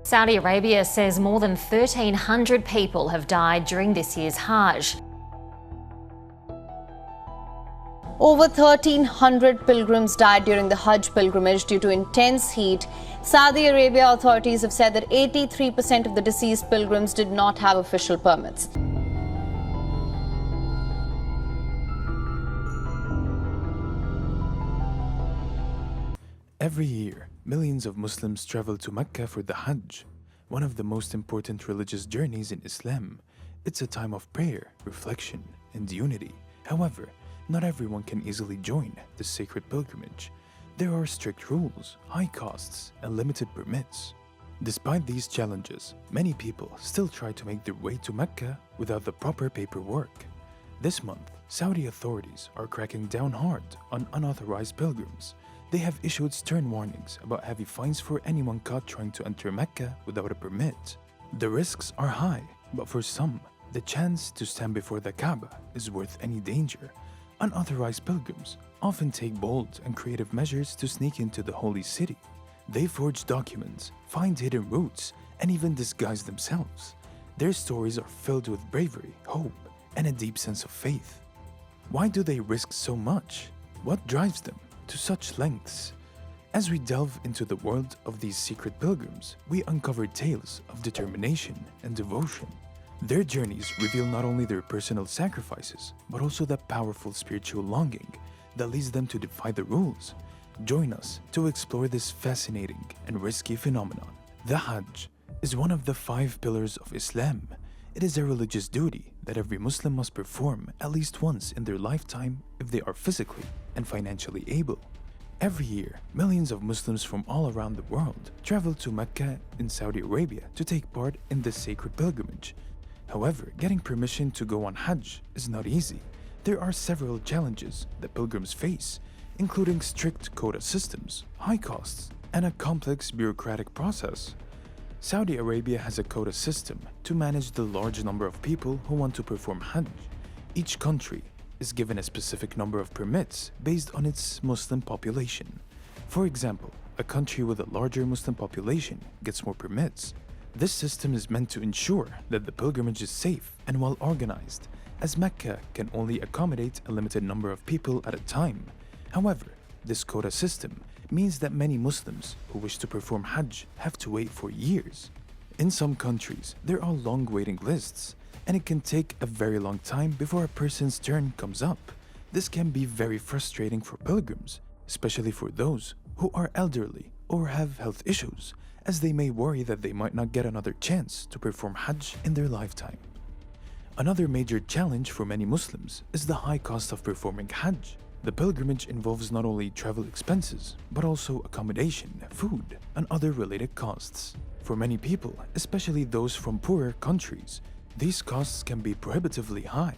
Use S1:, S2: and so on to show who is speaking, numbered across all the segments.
S1: Saudi Arabia says more than 1,300 people have died during this year's Hajj.
S2: Over 1,300 pilgrims died during the Hajj pilgrimage due to intense heat. Saudi Arabia authorities have said that 83% of the deceased pilgrims did not have official permits.
S3: Every year, millions of Muslims travel to Mecca for the Hajj, one of the most important religious journeys in Islam. It's a time of prayer, reflection, and unity. However, not everyone can easily join this sacred pilgrimage. There are strict rules, high costs, and limited permits. Despite these challenges, many people still try to make their way to Mecca without the proper paperwork. This month, Saudi authorities are cracking down hard on unauthorized pilgrims. They have issued stern warnings about heavy fines for anyone caught trying to enter Mecca without a permit. The risks are high, but for some, the chance to stand before the Kaaba is worth any danger. Unauthorized pilgrims often take bold and creative measures to sneak into the holy city. They forge documents, find hidden routes, and even disguise themselves. Their stories are filled with bravery, hope, and a deep sense of faith. Why do they risk so much? What drives them to such lengths? As we delve into the world of these secret pilgrims, we uncover tales of determination and devotion. Their journeys reveal not only their personal sacrifices, but also the powerful spiritual longing that leads them to defy the rules. Join us to explore this fascinating and risky phenomenon. The Hajj is one of the 5 pillars of Islam. It is a religious duty that every Muslim must perform at least once in their lifetime if they are physically and financially able. Every year, millions of Muslims from all around the world travel to Mecca in Saudi Arabia to take part in this sacred pilgrimage. However, getting permission to go on Hajj is not easy. There are several challenges that pilgrims face, including strict quota systems, high costs, and a complex bureaucratic process. Saudi Arabia has a quota system to manage the large number of people who want to perform Hajj. Each country is given a specific number of permits based on its Muslim population. For example, a country with a larger Muslim population gets more permits. This system is meant to ensure that the pilgrimage is safe and well organized, as Mecca can only accommodate a limited number of people at a time. However, this quota system means that many Muslims who wish to perform Hajj have to wait for years. In some countries, there are long waiting lists, and it can take a very long time before a person's turn comes up. This can be very frustrating for pilgrims, especially for those who are elderly or have health issues, as they may worry that they might not get another chance to perform Hajj in their lifetime. Another major challenge for many Muslims is the high cost of performing Hajj. The pilgrimage involves not only travel expenses, but also accommodation, food, and other related costs. For many people, especially those from poorer countries, these costs can be prohibitively high.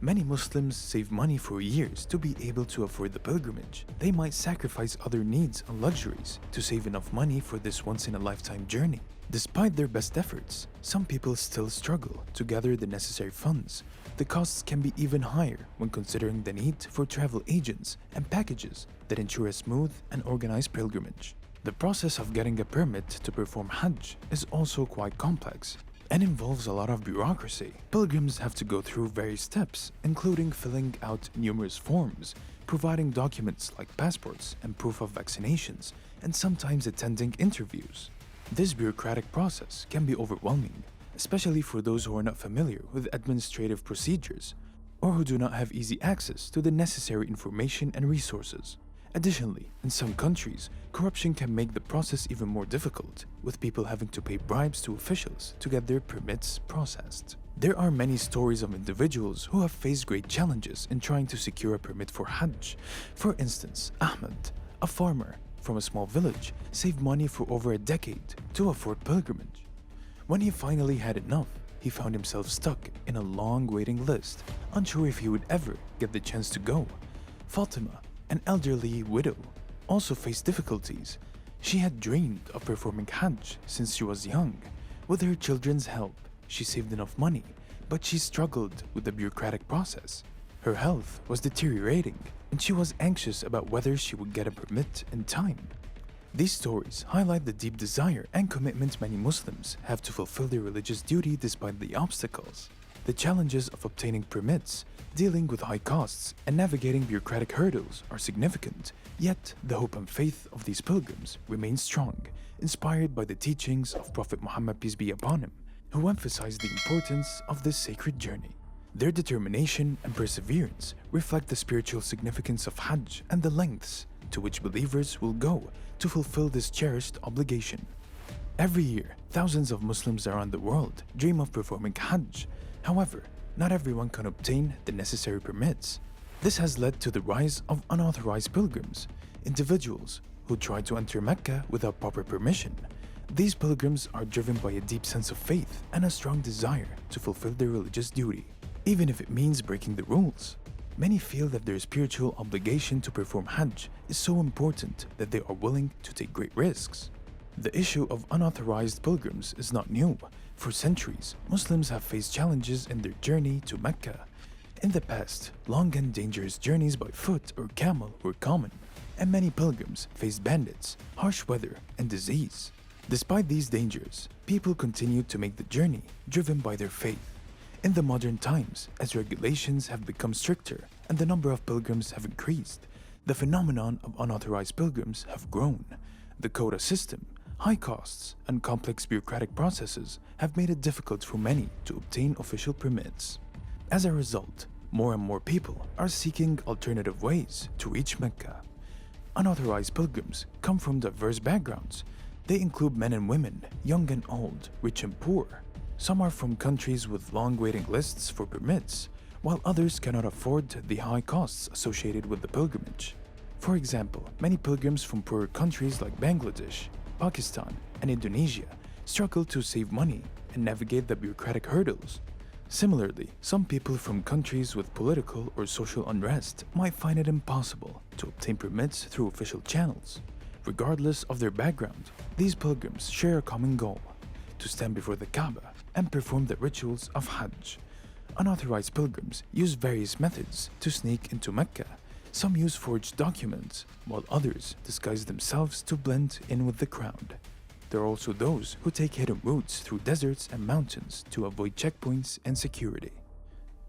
S3: Many Muslims save money for years to be able to afford the pilgrimage. They might sacrifice other needs and luxuries to save enough money for this once-in-a-lifetime journey. Despite their best efforts, some people still struggle to gather the necessary funds. The costs can be even higher when considering the need for travel agents and packages that ensure a smooth and organized pilgrimage. The process of getting a permit to perform Hajj is also quite complex and involves a lot of bureaucracy. Pilgrims have to go through various steps, including filling out numerous forms, providing documents like passports and proof of vaccinations, and sometimes attending interviews. This bureaucratic process can be overwhelming, especially for those who are not familiar with administrative procedures or who do not have easy access to the necessary information and resources. Additionally, in some countries, corruption can make the process even more difficult, with people having to pay bribes to officials to get their permits processed. There are many stories of individuals who have faced great challenges in trying to secure a permit for Hajj. For instance, Ahmed, a farmer from a small village, saved money for over a decade to afford pilgrimage. When he finally had enough, he found himself stuck in a long waiting list, unsure if he would ever get the chance to go. Fatima, an elderly widow, also faced difficulties. She had dreamed of performing Hajj since she was young. With her children's help, she saved enough money, but she struggled with the bureaucratic process. Her health was deteriorating, and she was anxious about whether she would get a permit in time. These stories highlight the deep desire and commitment many Muslims have to fulfill their religious duty despite the obstacles. The challenges of obtaining permits, dealing with high costs, and navigating bureaucratic hurdles are significant, yet the hope and faith of these pilgrims remain strong, inspired by the teachings of Prophet Muhammad peace be upon him, who emphasized the importance of this sacred journey. Their determination and perseverance reflect the spiritual significance of Hajj and the lengths to which believers will go to fulfill this cherished obligation. Every year, thousands of Muslims around the world dream of performing Hajj. However, not everyone can obtain the necessary permits. This has led to the rise of unauthorized pilgrims, individuals who try to enter Mecca without proper permission. These pilgrims are driven by a deep sense of faith and a strong desire to fulfill their religious duty, even if it means breaking the rules. Many feel that their spiritual obligation to perform Hajj is so important that they are willing to take great risks. The issue of unauthorized pilgrims is not new. For centuries, Muslims have faced challenges in their journey to Mecca. In the past, long and dangerous journeys by foot or camel were common, and many pilgrims faced bandits, harsh weather, and disease. Despite these dangers, people continued to make the journey, driven by their faith. In the modern times, as regulations have become stricter and the number of pilgrims have increased, the phenomenon of unauthorized pilgrims have grown. The quota system, high costs, and complex bureaucratic processes have made it difficult for many to obtain official permits. As a result, more and more people are seeking alternative ways to reach Mecca. Unauthorized pilgrims come from diverse backgrounds. They include men and women, young and old, rich and poor. Some are from countries with long waiting lists for permits, while others cannot afford the high costs associated with the pilgrimage. For example, many pilgrims from poorer countries like Bangladesh, Pakistan, and Indonesia struggle to save money and navigate the bureaucratic hurdles. Similarly, some people from countries with political or social unrest might find it impossible to obtain permits through official channels. Regardless of their background, these pilgrims share a common goal: to stand before the Kaaba and perform the rituals of Hajj. Unauthorized pilgrims use various methods to sneak into Mecca. Some use forged documents, while others disguise themselves to blend in with the crowd. There are also those who take hidden routes through deserts and mountains to avoid checkpoints and security.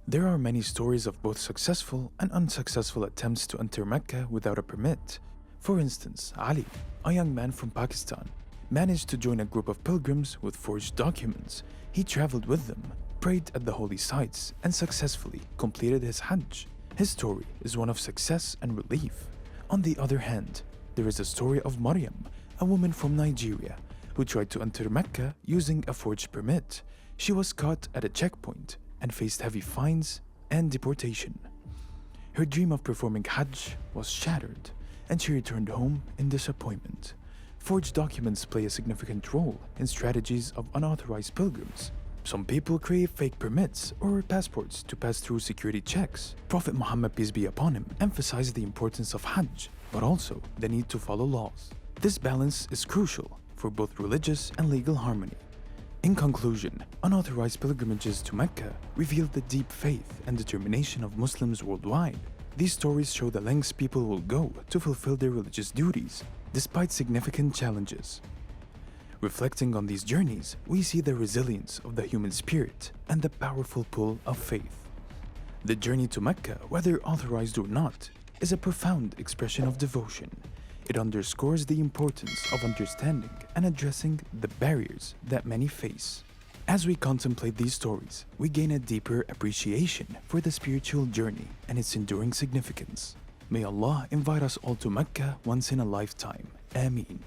S3: There are many stories of both successful and unsuccessful attempts to enter Mecca without a permit. For instance, Ali, a young man from Pakistan, managed to join a group of pilgrims with forged documents. He traveled with them, prayed at the holy sites, and successfully completed his Hajj. His story is one of success and relief. On the other hand, there is a story of Maryam, a woman from Nigeria, who tried to enter Mecca using a forged permit. She was caught at a checkpoint and faced heavy fines and deportation. Her dream of performing Hajj was shattered, and she returned home in disappointment. Forged documents play a significant role in strategies of unauthorized pilgrims. Some people create fake permits or passports to pass through security checks. Prophet Muhammad peace be upon him emphasized the importance of Hajj, but also the need to follow laws. This balance is crucial for both religious and legal harmony. In conclusion, unauthorized pilgrimages to Mecca reveal the deep faith and determination of Muslims worldwide. These stories show the lengths people will go to fulfill their religious duties, despite significant challenges. Reflecting on these journeys, we see the resilience of the human spirit and the powerful pull of faith. The journey to Mecca, whether authorized or not, is a profound expression of devotion. It underscores the importance of understanding and addressing the barriers that many face. As we contemplate these stories, we gain a deeper appreciation for the spiritual journey and its enduring significance. May Allah invite us all to Mecca once in a lifetime. Ameen.